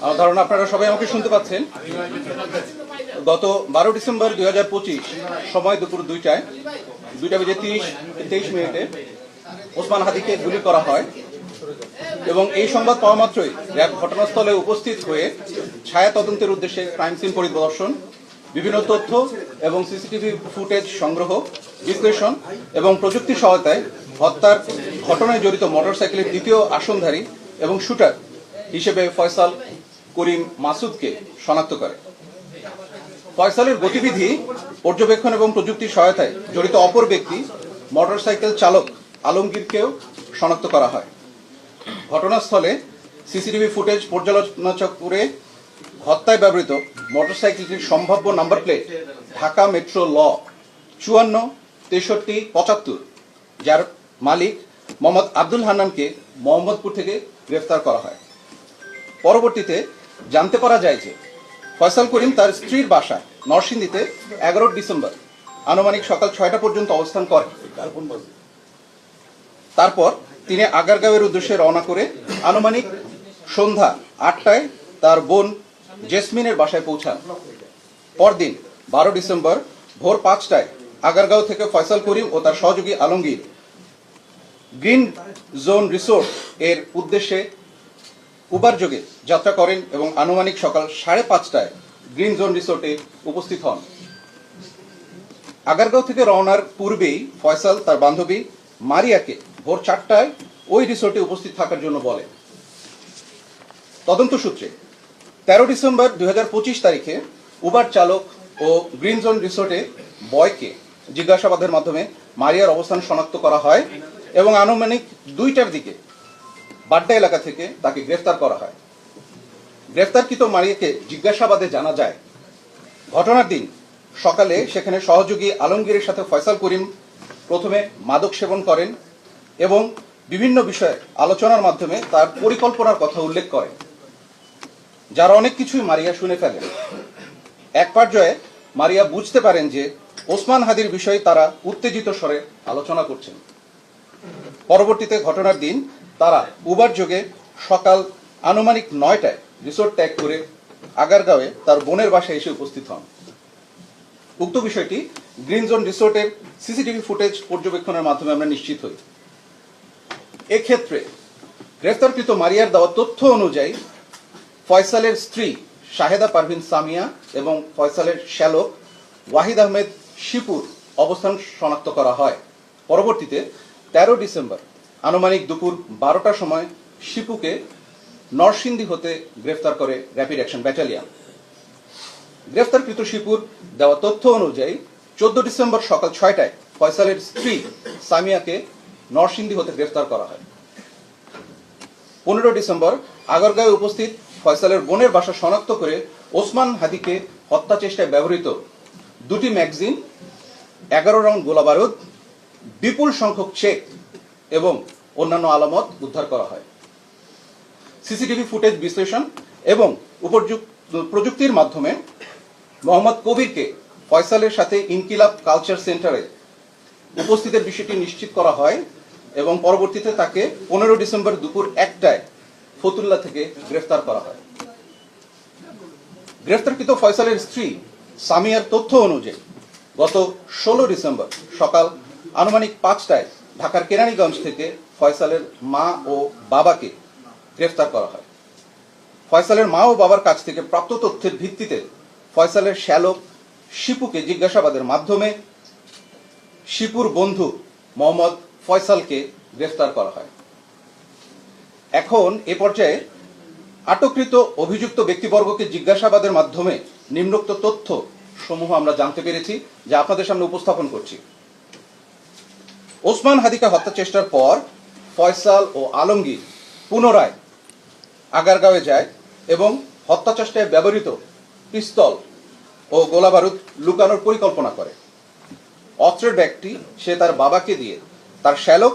আমার ধারণা আপনারা সবাই আমাকে শুনতে পাচ্ছেন। গত 12 ডিসেম্বর 2025 সময় দুপুর 2টা বেজে 23 মিনিটে ওসমান হাদিকে গুলি করা হয় এবং এই সংবাদ পাওয়া মাত্রই র্যাব ঘটনাস্থলে উপস্থিত হয়ে ছায়া তদন্তের উদ্দেশ্যে ক্রাইম সিন পরিদর্শন, বিভিন্ন তথ্য এবং সিসিটিভি ফুটেজ সংগ্রহ, বিশ্লেষণ এবং প্রযুক্তির সহায়তায় হত্যার ঘটনায় জড়িত মোটরসাইকেলের দ্বিতীয় আসনধারী এবং শুটার হিসেবে ফয়সাল করিম মাসুদকে শনাক্ত করে। ফয়সালের গতিবিধি পর্যবেক্ষণ এবং প্রযুক্তির সহায়তায় জড়িত অপর ব্যক্তি মোটরসাইকেল চালক আলমগীরকেও শনাক্ত করা হয়। ঘটনাস্থলে সিসিটিভি ফুটেজ পর্যালোচনা করে হত্যায় ব্যবহৃত মোটরসাইকেলটির সম্ভাব্য নাম্বার প্লেট ঢাকা মেট্রো ল 546375, যার মালিক মোহাম্মদ আব্দুল হান্নানকে মোহাম্মদপুর থেকে গ্রেফতার করা হয়। পরবর্তীতে জানতে পারা যায় যে ফয়সাল করিম তার স্ত্রীর বাসায় নরসিংদীতে 11 ডিসেম্বর আনুমানিক সকাল 6টা পর্যন্ত অবস্থান করেন। তারপর তিনি আগারগাঁওয়ের উদ্দেশ্যে রওনা করে আনুমানিক সন্ধ্যা 8টায় তার বোন জেসমিনের বাসায় পৌঁছান। পরদিন 12 ডিসেম্বর ভোর 5টায় আগারগাঁও থেকে ফয়সাল করিম ও তার সহযোগী আলমগীর গ্রিন জোন রিসোর্ট এর উদ্দেশ্যে উবার যোগে যাত্রা করেন এবং আনুমানিক সকাল 5:30টায় গ্রিন জোন রিসোর্টে উপস্থিত হন। আগারগাঁও থেকে রওনার পূর্বেই ফয়সাল তার বান্ধবী মারিয়াকে ভোর 4টায় ওই রিসোর্টে উপস্থিত থাকার জন্য বলে। তদন্ত সূত্রে 13 ডিসেম্বর 2025 তারিখে উবার চালক ও গ্রিন জোন রিসোর্টে বয়কে জিজ্ঞাসাবাদের মাধ্যমে মারিয়ার অবস্থান শনাক্ত করা হয় এবং আনুমানিক 2টার দিকে বাড্ডা এলাকা থেকে তাকে গ্রেফতার করা হয়। গ্রেফতারকৃত মারিয়াকে জিজ্ঞাসাবাদে জানা যায়, ঘটনার দিন সকালে সেখানে সহযোগী আলমগীরের সাথে ফয়সাল করিম প্রথমে মাদক সেবন করেন এবং বিভিন্ন বিষয়ে আলোচনার মাধ্যমে তার পরিকল্পনার কথা উল্লেখ করেন, যার অনেক কিছুই মারিয়া শুনে ফেলেন। এক পর্যায়ে মারিয়া বুঝতে পারেন যে ওসমান হাদির বিষয়ে তারা উত্তেজিত স্বরে আলোচনা করছেন। পরবর্তীতে ঘটনার দিন তারা উবার যোগে সকাল আনুমানিক 9টায় রিসোর্ট ত্যাগ করে আগারগাঁওয়ে তার বোনের বাসায় এসে উপস্থিত হন। উক্ত বিষয়টি গ্রিন জোন রিসোর্টের সিসিটিভি ফুটেজ পর্যবেক্ষণের মাধ্যমে আমরা নিশ্চিত হই। এক্ষেত্রে গ্রেফতারকৃত মারিয়ার দেওয়া তথ্য অনুযায়ী ফয়সালের স্ত্রী শাহেদা পারভিন সামিয়া এবং ফয়সালের শ্যালক ওয়াহিদ আহমেদ শিপুর অবস্থান শনাক্ত করা হয়। পরবর্তীতে 13 ডিসেম্বর আনুমানিক দুপুর 12টার সময় শিপুকে নরসিংদী হতে গ্রেফতার করে র্যাপিড অ্যাকশন ব্যাটালিয়ন। গ্রেফতারকৃত শিপুর দেওয়া তথ্য অনুযায়ী 14 ডিসেম্বর সকাল 6টায় ফয়সালের স্ত্রী সামিয়াকে নরসিংদী হতে গ্রেফতার করা হয়। 15 ডিসেম্বর আগারগাঁওয়ে উপস্থিত ফয়সালের বোনের বাসা শনাক্ত করে ওসমান হাদিকে হত্যা চেষ্টায় ব্যবহৃত 2টি ম্যাগাজিন, 11 রাউন্ড গোলাবারুদ, বিপুল সংখ্যক চেক এবং অন্যান্য আলামত উদ্ধার করা হয়। সিসিটিভি ফুটেজ বিশ্লেষণ এবং প্রযুক্তির মাধ্যমে মোহাম্মদ কবিরকে ফয়সালের সাথে ইনকিলাব কালচার সেন্টারে উপস্থিতের বিষয়টি নিশ্চিত করা হয় এবং পরবর্তীতে তাকে 15 ডিসেম্বর দুপুর 1টায় ফতুল্লা থেকে গ্রেফতার করা হয়। গ্রেফতারকৃত ফয়সালের স্ত্রী সামিয়ার তথ্য অনুযায়ী গত 16 ডিসেম্বর সকাল আনুমানিক 5টায় ঢাকার কেরানীগঞ্জ থেকে ফয়সালের মা ও বাবাকে গ্রেফতার করা হয়। ফয়সালের মা ও বাবার কাছ থেকে প্রাপ্ত তথ্যের ভিত্তিতে ফয়সালের শ্যালক শিপুকে জিজ্ঞাসাবাদের মাধ্যমে শিপুর বন্ধু মোহাম্মদ ফয়সালকে গ্রেফতার করা হয়। এখন এ পর্যায়ে আটককৃত অভিযুক্ত ব্যক্তিবর্গকে জিজ্ঞাসাবাদের মাধ্যমে নিম্নোক্ত তথ্য সমূহ আমরা জানতে পেরেছি, যা আপনাদের সামনে উপস্থাপন করছি। ওসমান হাদিকে হত্যা চেষ্টার পর ফয়সাল ও আলমগীর পুনরায় আগারগাঁওয়ে যায় এবং হত্যা চেষ্টায় ব্যবহৃত পিস্তল ও গোলাবারুদ লুকানোর পরিকল্পনা করে। অস্ত্রের ব্যাগটি সে তার বাবাকে দিয়ে তার শ্যালক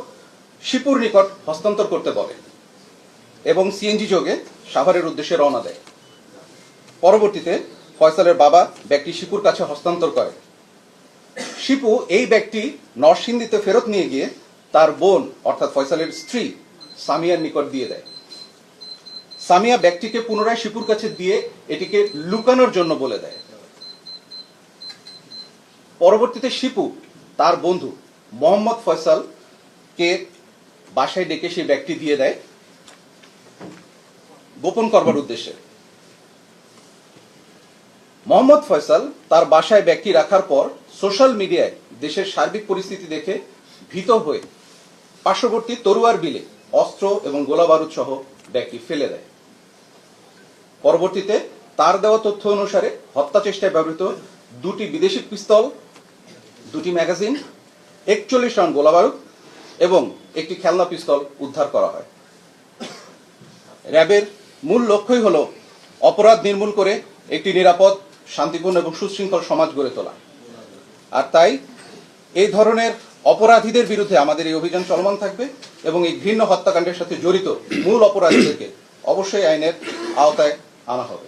শিপুর নিকট হস্তান্তর করতে বলে এবং সিএনজি যোগে সাভারের উদ্দেশ্যে রওনা দেয়। পরবর্তীতে ফয়সালের বাবা ব্যাগটি শিপুর কাছে হস্তান্তর করে। শিপু এই ব্যাগটি নরসিংদীতে ফেরত নিয়ে গিয়ে তার বোন অর্থাৎ ফয়সালের স্ত্রী সামিয়ার নিকট দিয়ে দেয়। সামিয়া ব্যাগটিকে পুনরায় শিপুর কাছে দিয়ে এটিকে লুকানোর জন্য বলে দেয়। পরবর্তীতে শিপু তার বন্ধু মোহাম্মদ ফয়সালকে বাসায় ডেকে সেই ব্যাগটি দিয়ে দেয় গোপন করবার উদ্দেশ্যে। মোহাম্মদ ফয়সাল তার বাসায় ব্যাগটি রাখার পর সোশ্যাল মিডিয়ায় দেশের সার্বিক পরিস্থিতি দেখে ভীত হয়ে পার্শ্ববর্তী তরুয়ার বিলে অস্ত্র এবং গোলাবারুদ সহ ব্যাগটি ফেলে দেয়। পরবর্তীতে তার দেওয়া তথ্য অনুসারে হত্যা চেষ্টায় ব্যবহৃত 2টি বিদেশি পিস্তল, 2টি ম্যাগাজিন, 41 রাউন্ড গোলাবারুদ এবং একটি খেলনা পিস্তল উদ্ধার করা হয়। র্যাবের মূল লক্ষ্যই হল অপরাধ নির্মূল করে একটি নিরাপদ, শান্তিপূর্ণ এবং সুশৃঙ্খল সমাজ গড়ে তোলা। আর তাই এই ধরনের অপরাধীদের বিরুদ্ধে আমাদের এই অভিযান চলমান থাকবে এবং এই ঘৃণ্য হত্যাকাণ্ডের সাথে জড়িত মূল অপরাধীদেরকে অবশ্যই আইনের আওতায় আনা হবে।